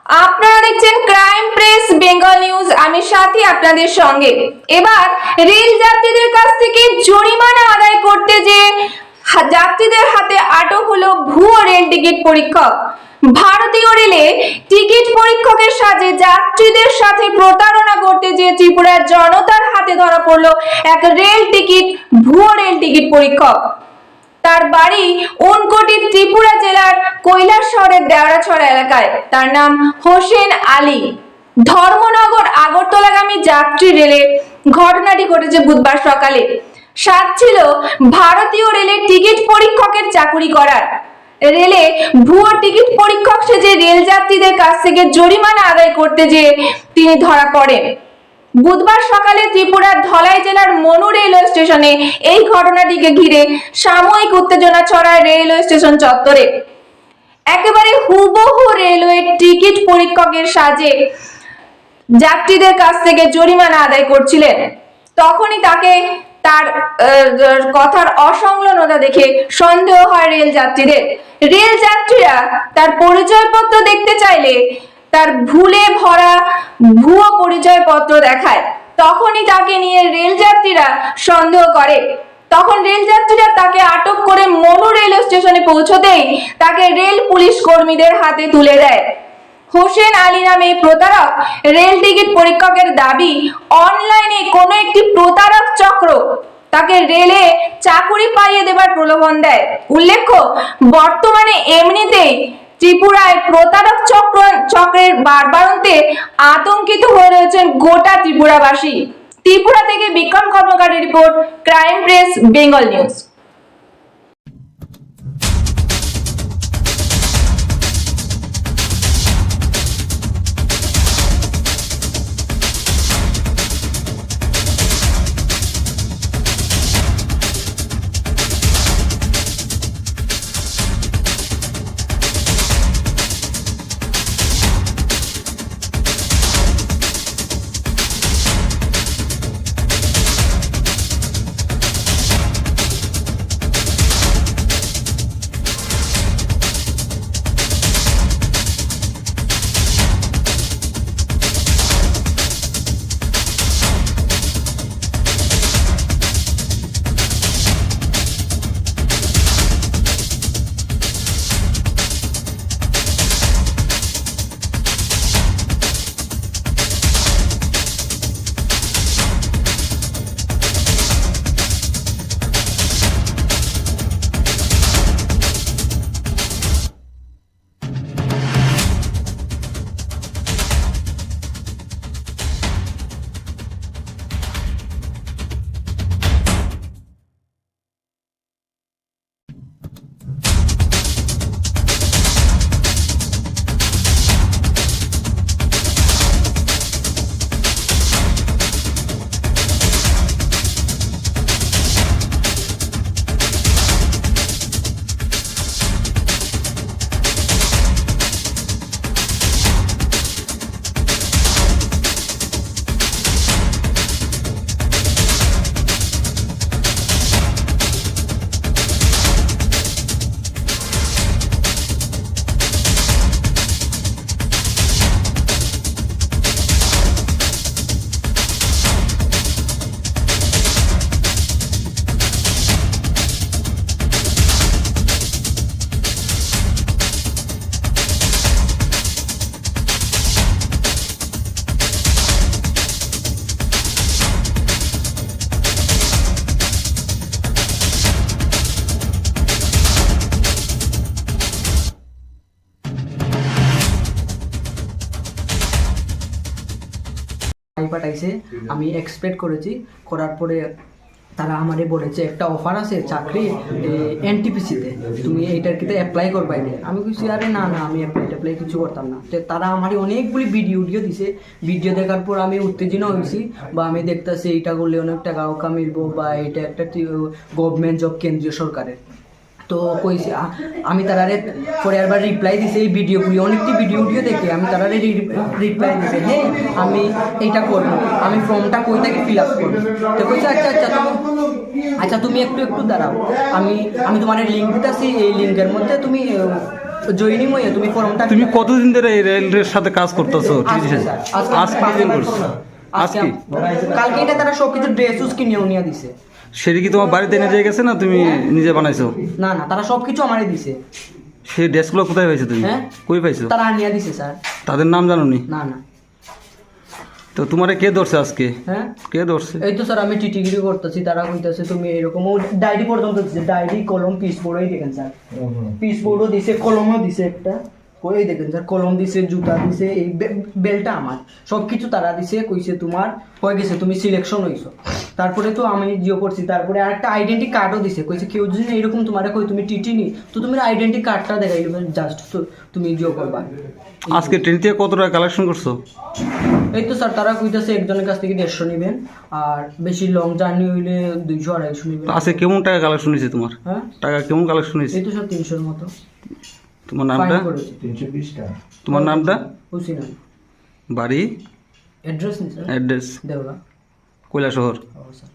আপনারা দেখছেন crime press Bengal news. আমি সাথী আপনাদের সঙ্গে। এবার রেল যাত্রীদের কাছ থেকে জরিমানা আদায় করতে যে যাত্রীদের হাতে আটক হলো ভুয়ো রেল টিকিট পরীক্ষক। ভারতীয় রেলে টিকিট পরীক্ষকের সাথে যাত্রীদের সাথে প্রতারণা করতে যে ত্রিপুরার জনতার হাতে ধরা পড়লো এক ভুয়ো রেল টিকিট পরীক্ষক। তার বাড়ি ঊনকোটি, ত্রিপুরা জেলার কৈলাসহরের দেওরাছড়া এলাকায়। তার নাম হোসেন আলী। ধর্মনগর আগরতলাগামী যাত্রী রেলে ঘটনাটি ঘটেছে বুধবার সকালে। সাত ছিল ভারতীয় রেলের টিকিট পরীক্ষকের চাকুরি করার। রেলে ভুয়ো টিকিট পরীক্ষক সেজে রেল যাত্রীদের কাছ থেকে জরিমানা আদায় করতে যেয়ে তিনি ধরা পড়েন। বুধবার সকালে ত্রিপুরার ধলাই জেলার মনু রেলওয়ে স্টেশনে এই ঘটনাটিকে ঘিরে সাময়িক উত্তেজনা ছড়ায় রেলওয়ে স্টেশন চত্বরে। একেবারে হুবহু রেলওয়ে টিকিট পরীক্ষকের সাজে যাত্রীদের কাছ থেকে জরিমানা আদায় করছিলেন। তখনই তাকে তার কথার অসংলগ্নতা দেখে সন্দেহ হয় রেল যাত্রীদের। রেল যাত্রীরা তার পরিচয়পত্র দেখতে চাইলে তার ভুলে ভরা ভুয়ো পরিচয়পত্র দেখায়। তখনই তাকে নিয়ে রেল যাত্রীরা সন্দেহ করে। তখন রেল যাত্রীরা তাকে আটক করে মনু রেল স্টেশনে পৌঁছতেই তাকে রেল পুলিশ কর্মীদের হাতে তুলে দেয়। হোসেন আলী নামে প্রতারক রেল টিকিট পরীক্ষকের দাবি, অনলাইনে কোনো একটি প্রতারক চক্র তাকে রেলে চাকুরি পাইয়ে দেবার প্রলোভন দেয়। উল্লেখ্য, বর্তমানে এমনিতেই ত্রিপুরায় প্রতারক চক্রের বাড়বাড়ন্তে আতঙ্কিত হয়ে রয়েছেন গোটা ত্রিপুরাবাসী। ত্রিপুরা থেকে বিক্রম কর্মকারের report, crime press Bengal news. পাঠাইছে, আমি এক্সপেক্ট করেছি। করার পরে তারা আমারে বলেছে একটা অফার আছে চাকরি এনটিপিসিতে, তুমি এইটার কিতে অ্যাপ্লাই করবা। আমি বলছি আরে না না, আমি অ্যাপ্লাই কিছু করতাম না। তো তারা আমারে অনেকগুলি ভিডিও দিছে। ভিডিও দেখার পর আমি উত্তেজনা হয়েছি, বা আমি দেখতেছি এইটা করলে অনেক টাকাও কামিলবো, বা এটা একটা গভর্নমেন্ট জব কেন্দ্রীয় সরকারের। তো কইছি আমি তারারে পরে একবার রিপ্লাই দিছে, এই ভিডিওগুলি অনেকটি ভিডিও দেখে আমি তারারে রিপ্লাই দিছে, হ্যাঁ আমি এইটা করবো, আমি ফর্মটা কই থেকে ফিল আপ করবো। তো কইছে আচ্ছা তুমি একটু দাঁড়াও, আমি তোমার লিঙ্ক দিতেছি, এই লিঙ্কের মধ্যে তুমি জয়েনিং হয়ে তুমি ফর্মটা তুমি কতদিন ধরে এই রেলের সাথে কাজ করতেছো আজকে স্যার, আজকে দিন করছো আজকে কালকে এটা তারা সবকিছু ড্রেস কিনেও নিয়ে দিছে। সেটা কি তোমার বাড়িতে এনে দিয়ে গেছে না তুমি নিজে বানাইছো? না না, তারা সবকিছু আমারই দিছে। সেই ড্রেসগুলো কোথায় পাইছো তুমি? হ্যাঁ? কই পাইছো? তারা নিয়ে দিছে স্যার। তাদের নাম জানো নি? না না। তো তোমারে কে ধরছে আজকে? হ্যাঁ, কে ধরছে? এই তো স্যার আমি টিটিগিরি করতেছি, তারা কইতাছে তুমি এরকম, ও ডায়েরি পর্যন্ত দিছে, ডায়েরি কলম পিস বোর্ডই দেখেন স্যার, পিস বোর্ডও দিছে, কলমও দিছে একটা, ওই দেখেন স্যার কলম দিছে, জুতা দিছে, এই বেলটা আমার, সব কিছু তারা দিছে, কইছে তোমার হয়ে গেছে, তুমি সিলেকশন হইছো। তারপরে তো আমি জিও করছি, তারপরে আরেকটা আইডেন্টি কার্ডও দিছে, কইছে কেউ যদি এরকম তোমার কই তুমি টিটি নি তো তুমি আইডেন্টি কার্ডটা দেখাইলে জাস্ট তো তুমি জিও করবা। আজকে ট্রেন থেকে কত টাকা কালেকশন করছো? এই তো স্যার তারা কইতাছে একজনের কাছ থেকে 150 নেবেন, আর বেশি লং জার্নি হইলে 200-250 নেবেন। তো আজকে কেমন টাকা কালেকশন হয়েছে তোমার? হ্যাঁ, টাকা কেমন কালেকশন হয়েছে? এই তো স্যার 300-এর মতো তোমার নামটা? ফাইন করেছে। 320 টাকা। তোমার নামটা? হুসিনা। বাড়ি? অ্যাড্রেস নি স্যার? অ্যাড্রেস? দেওলা। কৈলা শহর। ও স্যার।